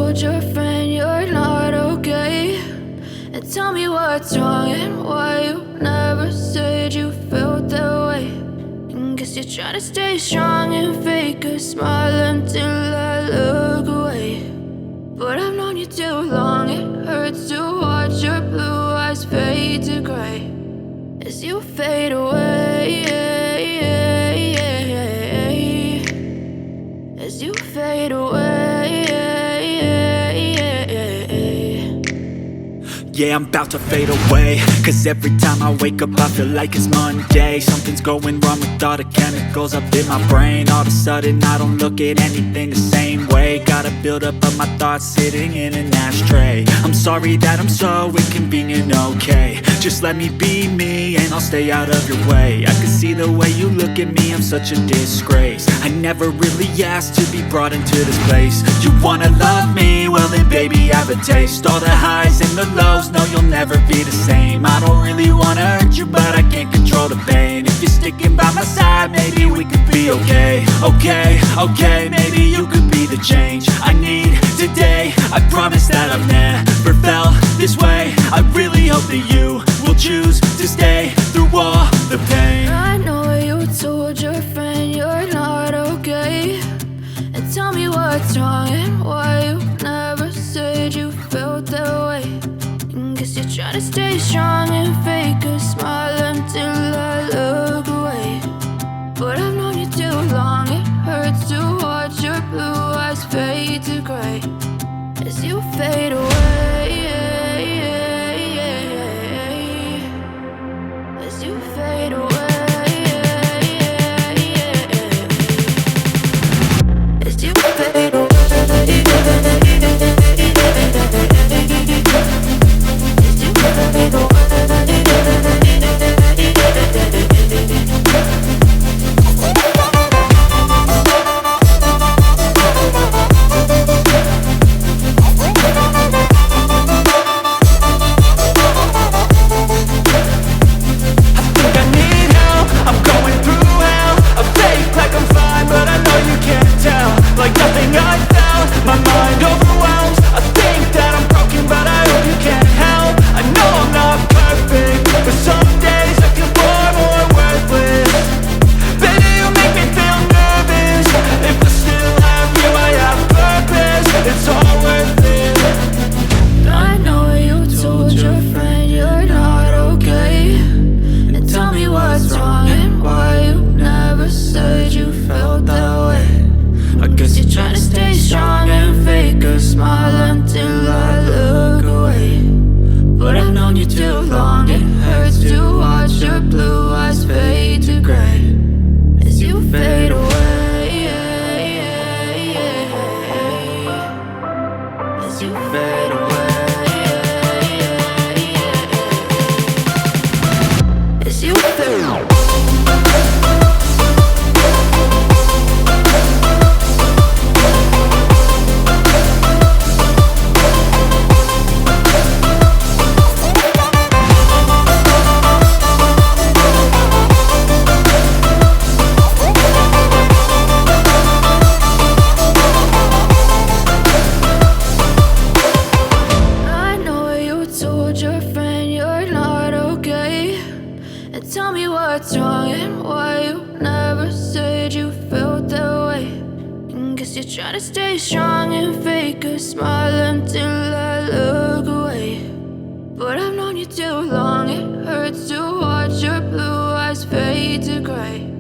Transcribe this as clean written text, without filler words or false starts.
told your friend you're not okay? And tell me what's wrong and why you never said you felt that way. And guess you're trying to stay strong and fake a smile until I look away. But I've known you too long, it hurts to watch your blue eyes fade to gray as you fade away, as you fade away. Yeah, I'm about to fade away, cause every time I wake up I feel like it's Monday. Something's going wrong with all the chemicals up in my brain. All of a sudden I don't look at anything the same way. Got a build up of my thoughts sitting in an ashtray. I'm sorry that I'm so inconvenient, okay? Just let me be me and I'll stay out of your way. I can see the way you look at me, I'm such a disgrace. I never really asked to be brought into this place. You wanna love me? Well then baby have a taste. All the highs and the lows, no, you'll never be the same. I don't really wanna hurt you, but I can't control the pain. If you're sticking by my side, maybe we could be okay. Okay, maybe you could be the change I need today. I promise that I've never felt this way. I really hope that you will choose to stay through all the pain. I know you told your friend you're not okay. And tell me what's wrong and why you never said you felt that way. Guess you're trying to stay strong and fake a smile until I look away. But I've known you too long, it hurts to watch your blue eyes fade to gray as you fade away, as you fade away, as you fade away. Try to stay strong and fake a smile until I look away. But I've known you too long, it hurts to watch your blue eyes fade to gray